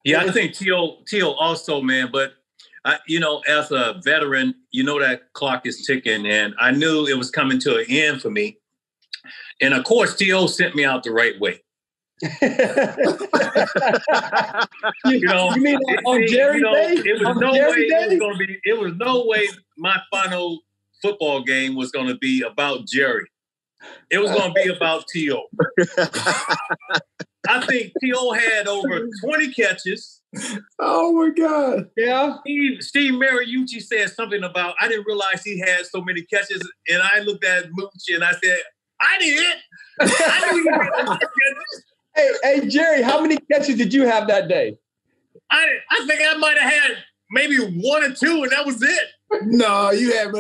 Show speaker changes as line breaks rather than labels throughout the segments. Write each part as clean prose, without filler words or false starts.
Yeah, I think T.O. also, man, but as a veteran, that clock is ticking, and I knew it was coming to an end for me. And of course, T.O. sent me out the right way.
You mean on Jerry Day?
It was no way my final football game was going to be about Jerry. It was going to be about T.O. I think T.O. had over 20 catches.
Oh, my God.
Yeah.
Steve Mariucci said something about, I didn't realize he had so many catches. And I looked at Moochie and I said, I did. I knew he had so many catches.
Hey, Jerry, how many catches did you have that day?
I think I might have had maybe 1 or 2, and that was it.
No, you had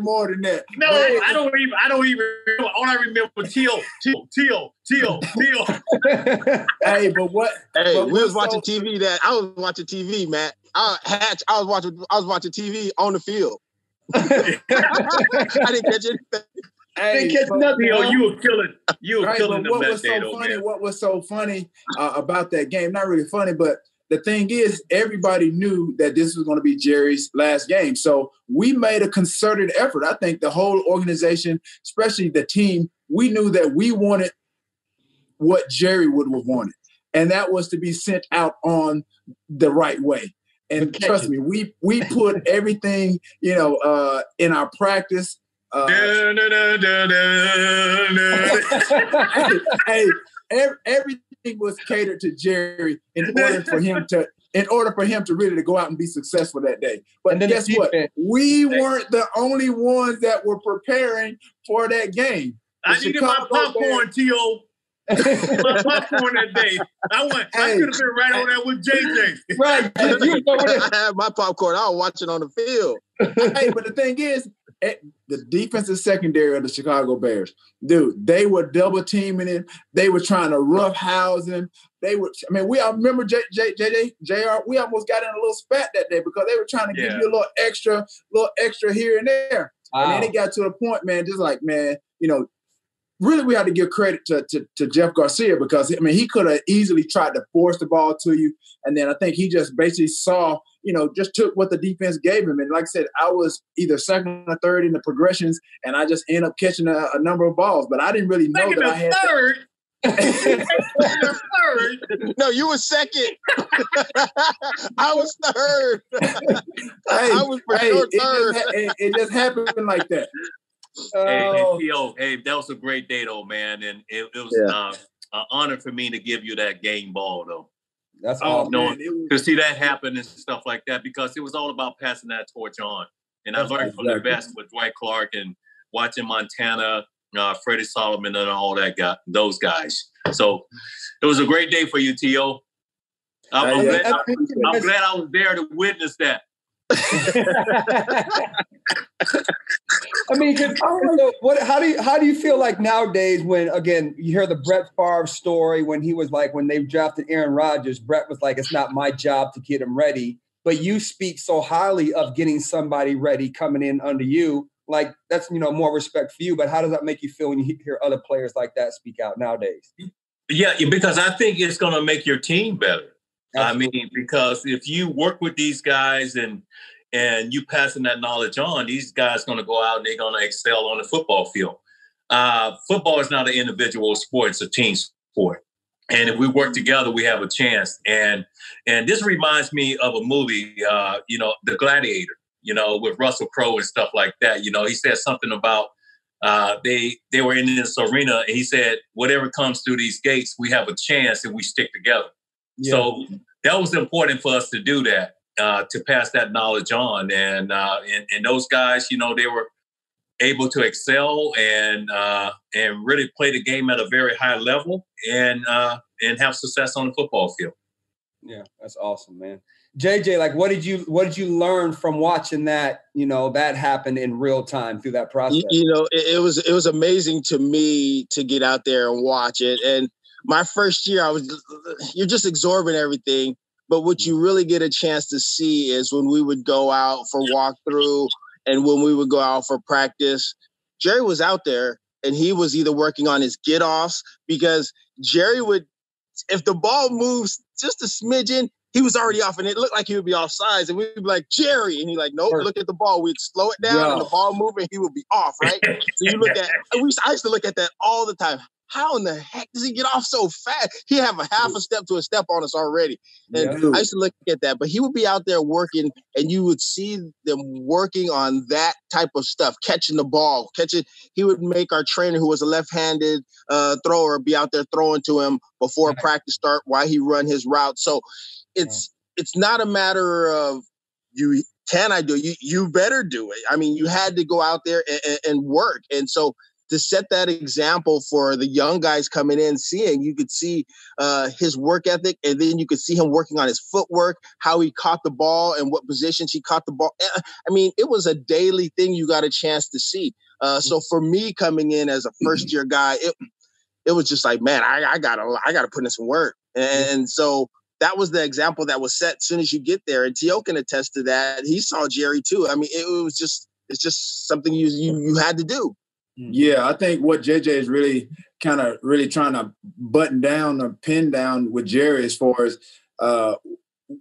more than that.
No, I don't even remember. All I remember was T.O.
Hey, but what?
Hey, we was watching TV. I was watching TV, Matt. I was watching TV on the field. I didn't catch anything.
Hey,
nothing. You were killing them that day, man.
What was so funny about that game? Not really funny, but the thing is, everybody knew that this was going to be Jerry's last game. So we made a concerted effort. I think the whole organization, especially the team, we knew that we wanted what Jerry would have wanted. And that was to be sent out on the right way. And trust me, we put everything, in our practice. Everything was catered to Jerry in order for him to really go out and be successful that day. But guess what? We weren't the only ones that were preparing for that game.
I needed my popcorn, T.O. My popcorn that day. I could have been right on there with JJ.
Right.
I had my popcorn. I was watching on the field.
Hey, but the thing is, the defensive secondary of the Chicago Bears, dude, they were double teaming him. They were trying to roughhouse him. I remember JR, we almost got in a little spat that day because they were trying to give you a little extra here and there. Wow. And then it got to the point, man, just like, man, really we had to give credit to Jeff Garcia because, he could have easily tried to force the ball to you. And then I think he just basically saw, just took what the defense gave him. And like I said, I was either second or third in the progressions, and I just ended up catching a number of balls. But I didn't really know that I had
third.
No, you were second. I was third. I was for sure third.
It just happened like that.
Hey, that was a great day, though, man. And it was an honor for me to give you that game ball, though.
That's awesome.
To see that happen and stuff like that, because it was all about passing that torch on. And I learned from the best with Dwight Clark and watching Montana, Freddie Solomon, and all those guys. So it was a great day for you, T.O. I'm glad I was there to witness that.
How do you feel like nowadays when, again, you hear the Brett Favre story when he was like, when they drafted Aaron Rodgers, Brett was like, it's not my job to get him ready. But you speak so highly of getting somebody ready coming in under you. Like, that's, more respect for you. But how does that make you feel when you hear other players like that speak out nowadays?
Yeah, because I think it's going to make your team better. Absolutely. Because if you work with these guys and you passing that knowledge on, these guys are going to go out and they're going to excel on the football field. Football is not an individual sport; it's a team sport. And if we work together, we have a chance. And this reminds me of a movie, The Gladiator, with Russell Crowe and stuff like that. He said something about they were in this arena, and he said, whatever comes through these gates, we have a chance if we stick together. Yeah. So that was important for us to do that, to pass that knowledge on. And those guys, they were able to excel and really play the game at a very high level and have success on the football field.
Yeah, that's awesome, man. JJ, like, what did you learn from watching that, that happen in real time through that process?
It was amazing to me to get out there and watch it. And my first year, you're just absorbing everything. But what you really get a chance to see is when we would go out for walkthrough and when we would go out for practice, Jerry was out there and he was either working on his get-offs because Jerry would, if the ball moves just a smidgen, he was already off, and it looked like he would be offsides, and we'd be like, Jerry, and he's like, nope, look at the ball. We'd slow it down, and the ball moving, he would be off, right? So you look at, I used to look at that all the time. How in the heck does he get off so fast? He have a half a step to a step on us already. And I used to look at that, but he would be out there working, and you would see them working on that type of stuff, catching the ball, He would make our trainer, who was a left-handed thrower, be out there throwing to him before practice start while he run his route. So it's not a matter of you better do it. I mean, you had to go out there and work. And so to set that example for the young guys coming in, you could see his work ethic, and then you could see him working on his footwork, how he caught the ball and what positions he caught the ball. I mean, it was a daily thing you got a chance to see. So for me coming in as a first year guy, it was just like, man, I gotta put in some work. And so that was the example that was set as soon as you get there. And T.O. can attest to that. He saw Jerry too. I mean, it's just something you had to do.
Yeah, I think what JJ is really trying to button down or pin down with Jerry as far as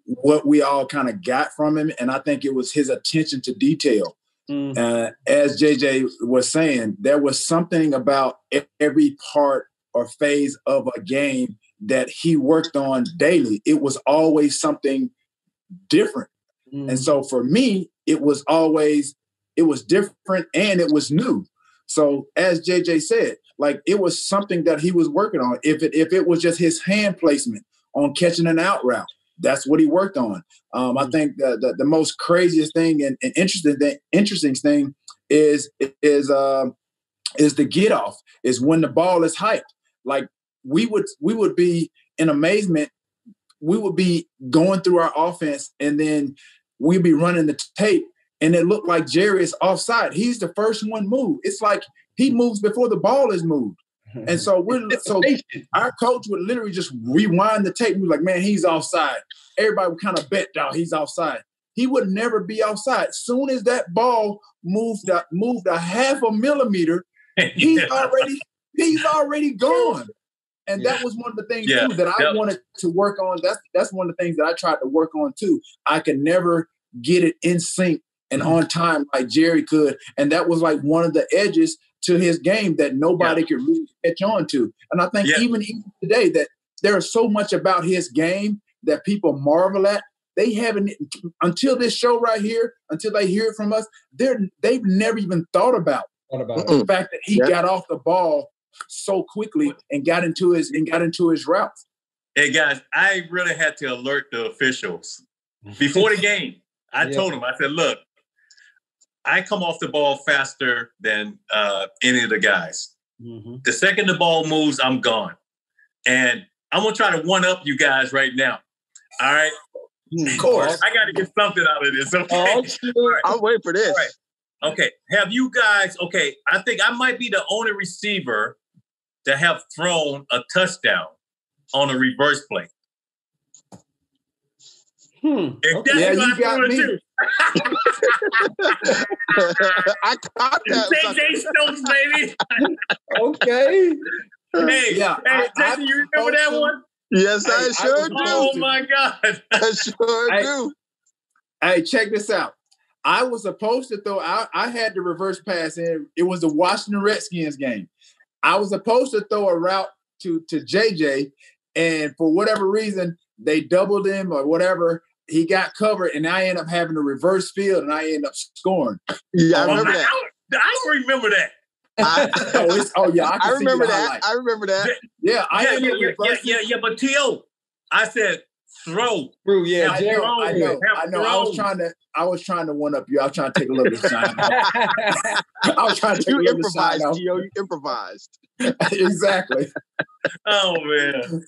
what we all kind of got from him. And I think it was his attention to detail. As JJ was saying, there was something about every part or phase of a game that he worked on daily. It was always something different. And so for me, it was different and it was new. So as JJ said, like, it was something that he was working on. If it was just his hand placement on catching an out route, that's what he worked on. I think the most craziest thing and interesting thing is the get off, is when the ball is hyped. Like, we would be in amazement. We would be going through our offense, and then we'd be running the tape, and it looked like Jerry is offside. He's the first one moved. It's like he moves before the ball is moved. And so our coach would literally just rewind the tape. We're like, man, he's offside. Everybody would kind of bet, he's offside. He would never be offside. As soon as that ball moved a half a millimeter, he's already gone. And that was one of the things too that I wanted to work on. That's one of the things that I tried to work on too. I could never get it in sync and on time like Jerry could. And that was like one of the edges to his game that nobody could really catch on to. And I think even today that there is so much about his game that people marvel at. They haven't, until this show right here, until they hear it from us, they've never even thought about the fact that he got off the ball so quickly and got into his routes.
Hey guys, I really had to alert the officials before the game. I told them, I said, look, I come off the ball faster than any of the guys. The second the ball moves, I'm gone. And I'm going to try to one-up you guys right now. All right?
Of course.
I got to get something out of this. Okay?
I'll wait for this.
Right. Okay. Have you guys, I think I might be the only receiver to have thrown a touchdown on a reverse play.
You got me.
I caught that.
JJ Stokes, baby.
Okay.
Hey, Jason, you remember that one?
Yes, I sure do.
Oh my God.
I sure do.
Hey, check this out. I was supposed to throw out, I had the reverse pass in. It was the Washington Redskins game. I was supposed to throw a route to JJ, and for whatever reason, they doubled him or whatever. He got covered, and I ended up having a reverse field, and I ended up scoring.
Yeah, I remember that.
I don't remember that.
I remember that. I remember that.
Yeah,
but T.O., I said throw.
Yeah,
I know. I was trying to one up you. I was trying to take a little bit of shine. I was trying to take a little bit of shine.
You improvised.
Exactly.
Oh man.